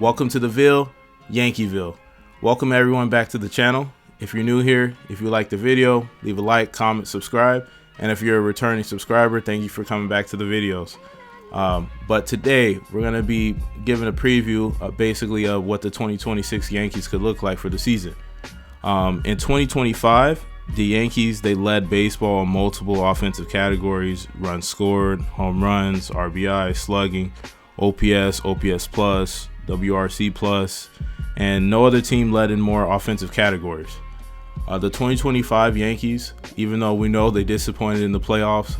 Welcome to the Ville, Yankeeville. Welcome everyone back to the channel. If you're new here, if you like the video, leave a like, comment, subscribe. And if you're a returning subscriber, thank you for coming back to the videos. But today we're going to be giving a preview of basically of what the 2026 Yankees could look like for the season. In 2025, the Yankees, they led baseball in multiple offensive categories: runs scored, home runs, RBI, slugging, OPS, OPS plus, WRC plus, and no other team led in more offensive categories. The 2025 Yankees, even though we know they disappointed in the playoffs,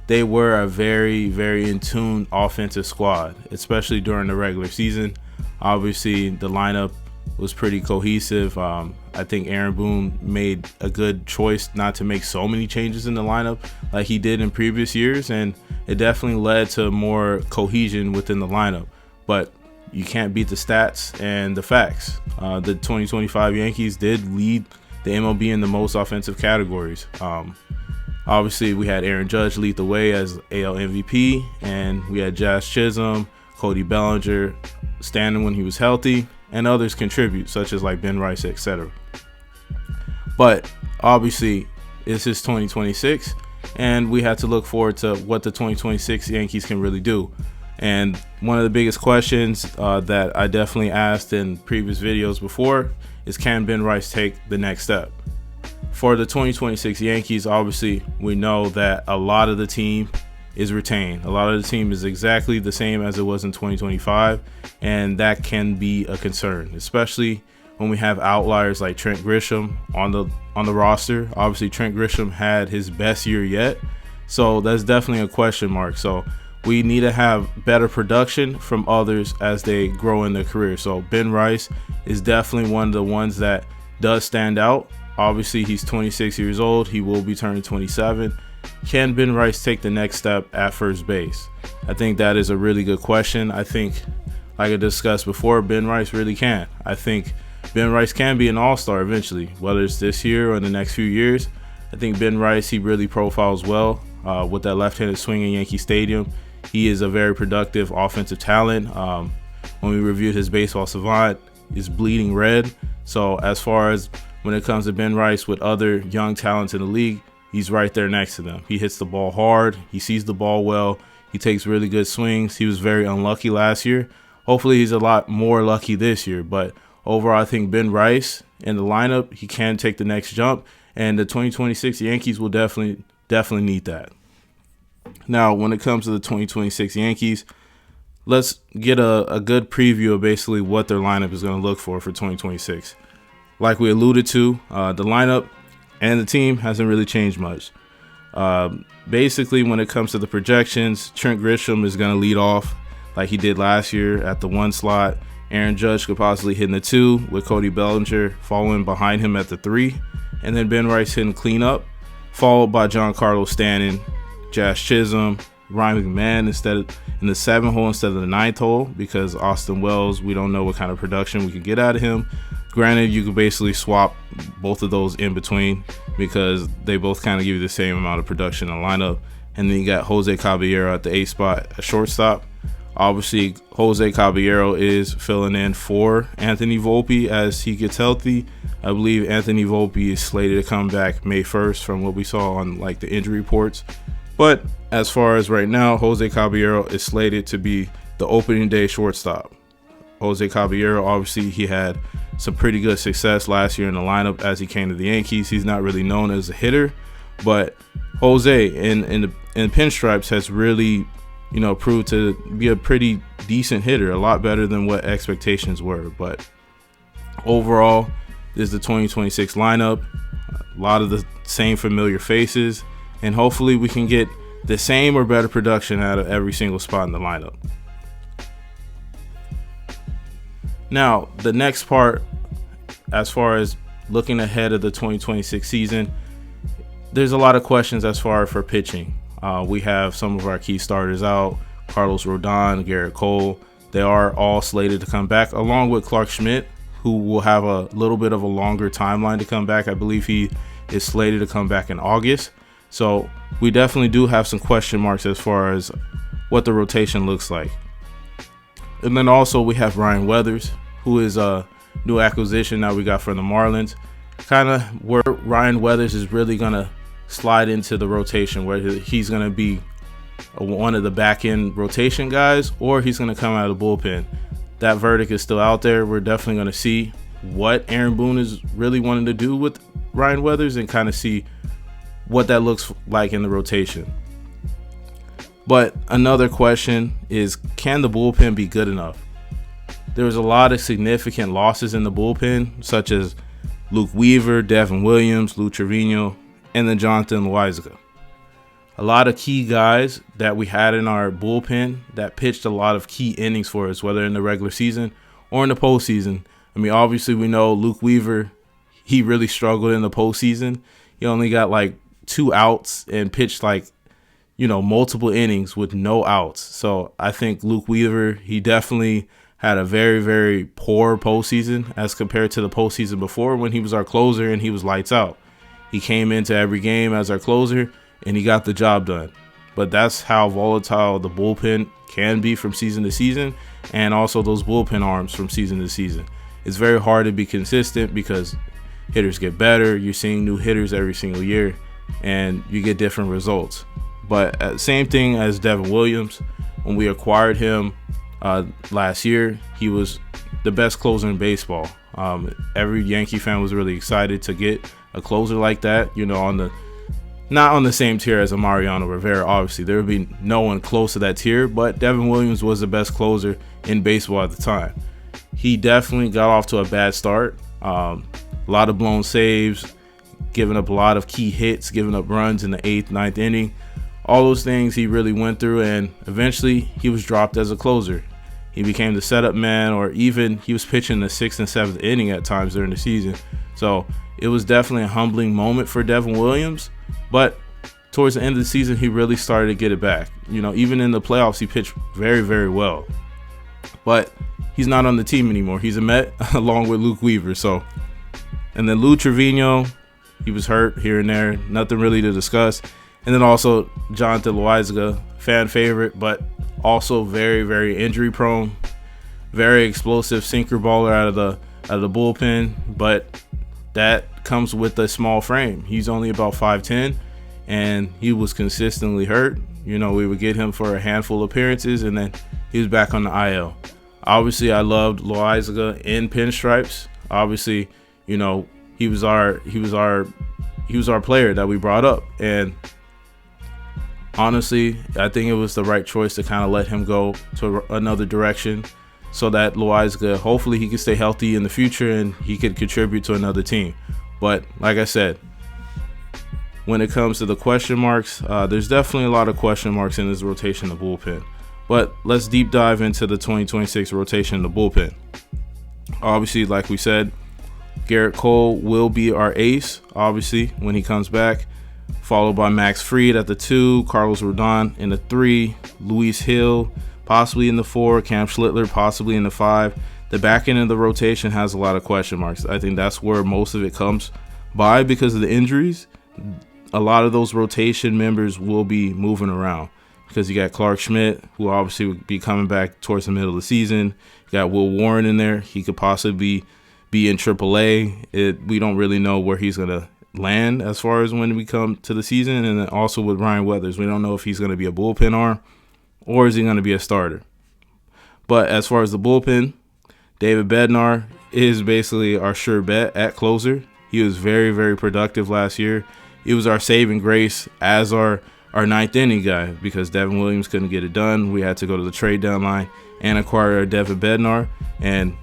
they were a very, very in tune offensive squad, especially during the regular season. Obviously, the lineup was pretty cohesive. I think Aaron Boone made a good choice not to make so many changes in the lineup like he did in previous years, and it definitely led to more cohesion within the lineup. But you can't beat the stats and the facts. The 2025 Yankees did lead the MLB in the most offensive categories. Obviously, we had Aaron Judge lead the way as AL MVP, and we had Jazz Chisholm, Cody Bellinger, Stanton when he was healthy, and others contribute, such as like Ben Rice, etc. But obviously, this is 2026, and we have to look forward to what the 2026 Yankees can really do. And one of the biggest questions that I definitely asked in previous videos before is, can Ben Rice take the next step? For the 2026 Yankees, obviously, we know that a lot of the team is retained. A lot of the team is exactly the same as it was in 2025, and that can be a concern, especially when we have outliers like Trent Grisham on the roster. Obviously, Trent Grisham had his best year yet, so that's definitely a question mark. So we need to have better production from others as they grow in their career. So Ben Rice is definitely one of the ones that does stand out. Obviously, he's 26 years old. He will be turning 27. Can Ben Rice take the next step at first base? I think that is a really good question. I think, like I discussed before, Ben Rice really can. I think Ben Rice can be an all-star eventually, whether it's this year or in the next few years. I think Ben Rice, he really profiles well with that left-handed swing in Yankee Stadium. He is a very productive offensive talent. When we reviewed his baseball savant, is bleeding red. So as far as when it comes to Ben Rice with other young talents in the league, he's right there next to them. He hits the ball hard. He sees the ball well. He takes really good swings. He was very unlucky last year. Hopefully he's a lot more lucky this year. But overall, I think Ben Rice in the lineup, he can take the next jump. And the 2026 Yankees will definitely need that. Now, when it comes to the 2026 Yankees, let's get a good preview of basically what their lineup is going to look for 2026. Like we alluded to, the lineup and the team hasn't really changed much. Basically, when it comes to the projections, Trent Grisham is going to lead off like he did last year at the 1 slot. Aaron Judge could possibly hit in the 2 with Cody Bellinger following behind him at the 3. And then Ben Rice hitting cleanup, followed by Giancarlostanton, Jazz Chisholm, Ryan McMahon in the 7 hole instead of the 9th hole, because Austin Wells, we don't know what kind of production we could get out of him. Granted, you could basically swap both of those in between because they both kind of give you the same amount of production in the lineup. And then you got Jose Caballero at the 8th spot at shortstop. Obviously, Jose Caballero is filling in for Anthony Volpe as he gets healthy. I believe Anthony Volpe is slated to come back May 1st from what we saw on like the injury reports. But as far as right now, Jose Caballero is slated to be the opening day shortstop. Jose Caballero, obviously, he had some pretty good success last year in the lineup as he came to the Yankees. He's not really known as a hitter, but Jose in pinstripes has really, proved to be a pretty decent hitter, a lot better than what expectations were. But overall, this is the 2026 lineup. A lot of the same familiar faces, and hopefully we can get the same or better production out of every single spot in the lineup. Now, the next part, as far as looking ahead of the 2026 season, there's a lot of questions as far as for pitching. We have some of our key starters out: Carlos Rodon, Gerritcole. They are all slated to come back, along with Clark Schmidt, who will have a little bit of a longer timeline to come back. I believe he is slated to come back in August. So we definitely do have some question marks as far as what the rotation looks like. And then also we have Ryan Weathers, who is a new acquisition that we got from the Marlins. Kind of where Ryan Weathers is really going to slide into the rotation, where he's going to be one of the back end rotation guys, or he's going to come out of the bullpen. That verdict is still out there. We're definitely going to see what Aaron Boone is really wanting to do with Ryan Weathers and kind of see what that looks like in the rotation. But another question is, can the bullpen be good enough? There was a lot of significant losses in the bullpen, such as Luke Weaver, Devin Williams, Lou Trevino, and then Jonathan Loaizaga. A lot of key guys that we had in our bullpen that pitched a lot of key innings for us, whether in the regular season or in the postseason. I mean, obviously we know Luke Weaver, he really struggled in the postseason. He only got like 2 outs and pitched like, multiple innings with no outs. So I think Luke Weaver, he definitely had a very, very poor postseason as compared to the postseason before when he was our closer and he was lights out. He came into every game as our closer and he got the job done. But that's how volatile the bullpen can be from season to season, and also those bullpen arms from season to season. It's very hard to be consistent because hitters get better. You're seeing new hitters every single year, and you get different results. But same thing as Devin Williams. When we acquired him last year, he was the best closer in baseball. Every Yankee fan was really excited to get a closer like that, not on the same tier as a Mariano Rivera. Obviously, there would be no one close to that tier, but Devin Williams was the best closer in baseball at the time. He definitely got off to a bad start. A lot of blown saves, giving up a lot of key hits, giving up runs in the 8th, 9th inning. All those things he really went through, and eventually he was dropped as a closer. He became the setup man, or even he was pitching the 6th and 7th inning at times during the season. So it was definitely a humbling moment for Devin Williams. But towards the end of the season, he really started to get it back. Even in the playoffs, he pitched very, very well. But he's not on the team anymore. He's a Met along with Luke Weaver. And then Lou Trevino, he was hurt here and there. Nothing really to discuss. And then also Jonathan Loaizaga, fan favorite, but also very, very injury prone. Very explosive sinker baller out of the bullpen. But that comes with a small frame. He's only about 5'10", and he was consistently hurt. We would get him for a handful of appearances, and then he was back on the IL. Obviously, I loved Loaizaga in pinstripes. Obviously, he was our player that we brought up, and honestly, I think it was the right choice to kind of let him go to another direction, so that Loaizaga, hopefully he can stay healthy in the future and he could contribute to another team. But like I said, when it comes to the question marks, there's definitely a lot of question marks in this rotation of the bullpen. But let's deep dive into the 2026 rotation of the bullpen. Obviously, like we said, Gerritcole will be our ace, obviously, when he comes back, followed by Max Fried at the 2, Carlos Rodon in the 3, Luis Hill possibly in the 4, Cam Schlittler possibly in the 5. The back end of the rotation has a lot of question marks. I think that's where most of it comes by because of the injuries. A lot of those rotation members will be moving around because you got Clark Schmidt, who obviously would be coming back towards the middle of the season. You got Will Warren in there. He could possibly be in AAA. We don't really know where he's going to land as far as when we come to the season. And then also with Ryan Weathers, we don't know if he's going to be a bullpen arm or is he going to be a starter. But as far as the bullpen, David Bednar is basically our sure bet at closer. He was very, very productive last year. He was our saving grace as our 9th inning guy because Devin Williams couldn't get it done. We had to go to the trade deadline and acquire David Bednar. And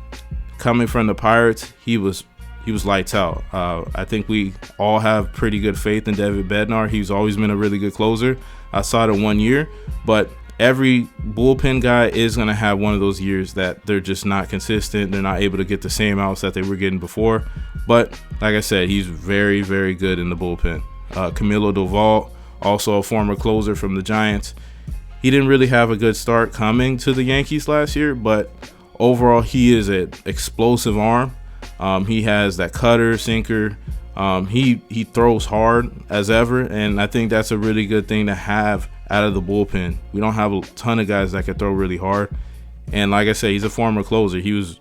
coming from the Pirates, he was lights out. I think we all have pretty good faith in David Bednar. He's always been a really good closer outside of 1 year, but every bullpen guy is going to have one of those years that they're just not consistent. They're not able to get the same outs that they were getting before. But like I said, he's very, very good in the bullpen. Camilo Doval, also a former closer from the Giants. He didn't really have a good start coming to the Yankees last year, but overall he is an explosive arm. He has that cutter, sinker. He throws hard as ever, and I think that's a really good thing to have out of the bullpen. We don't have a ton of guys that can throw really hard, And like I said, he's a former closer. He was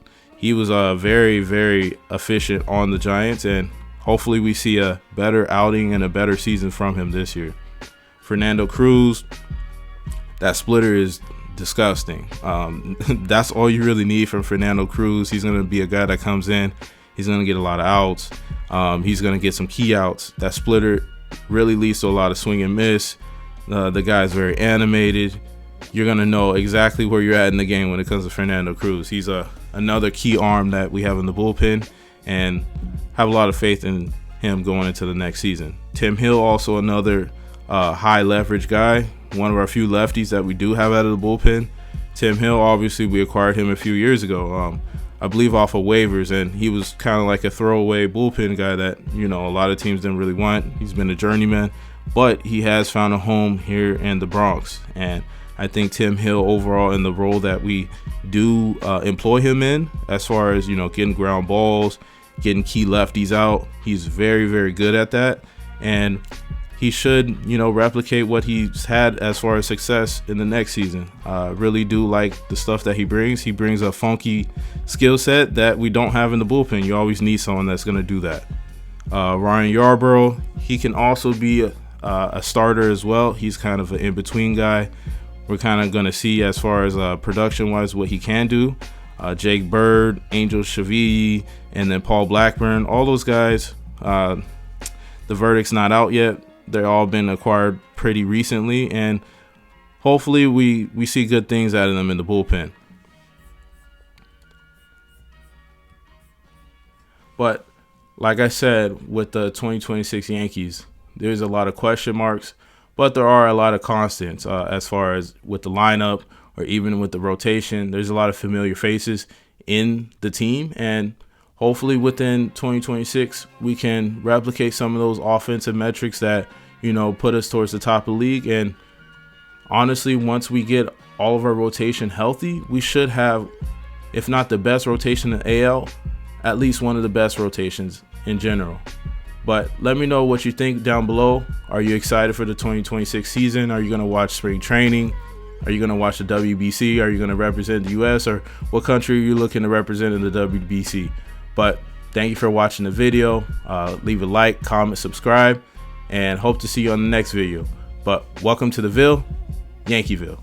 very, very efficient on the Giants, and hopefully we see a better outing and a better season from him this year. Fernando Cruz, that splitter is disgusting. That's all you really need from Fernando Cruz. He's going to be a guy that comes in. He's going to get a lot of outs. He's going to get some key outs. That splitter really leads to a lot of swing and miss. The guy is very animated. You're going to know exactly where you're at in the game when it comes to Fernando Cruz. He's another key arm that we have in the bullpen, and have a lot of faith in him going into the next season. Tim Hill, also another high leverage guy, one of our few lefties that we do have out of the bullpen. Tim Hill, obviously we acquired him a few years ago, I believe off of waivers, and he was kind of like a throwaway bullpen guy that, you know, a lot of teams didn't really want. He's been a journeyman, but he has found a home here in the Bronx, and I think Tim Hill overall, in the role that we do employ him in, as far as, you know, getting ground balls, getting key lefties out, he's very, very good at that, and he should, you know, replicate what he's had as far as success in the next season. Really do like the stuff that he brings. He brings a funky skill set that we don't have in the bullpen. You always need someone that's going to do that. Ryan Yarbrough, he can also be a starter as well. He's kind of an in-between guy. We're kind of going to see, as far as production-wise, what he can do. Jake Bird, Angel Shaviyi, and then Paul Blackburn, all those guys, the verdict's not out yet. They've all been acquired pretty recently, and hopefully we see good things out of them in the bullpen. But like I said, with the 2026 Yankees, there's a lot of question marks, but there are a lot of constants as far as with the lineup or even with the rotation. There's a lot of familiar faces in the team, and hopefully within 2026 we can replicate some of those offensive metrics that, you know, put us towards the top of the league. And honestly, once we get all of our rotation healthy, we should have, if not the best rotation in AL, at least one of the best rotations in general. But let me know what you think down below. Are you excited for the 2026 season? Are you going to watch spring training? Are you going to watch the WBC? Are you going to represent the U.S.? Or what country are you looking to represent in the WBC? But thank you for watching the video. Leave a like, comment, subscribe, and hope to see you on the next video. But welcome to the Ville, Yankeeville.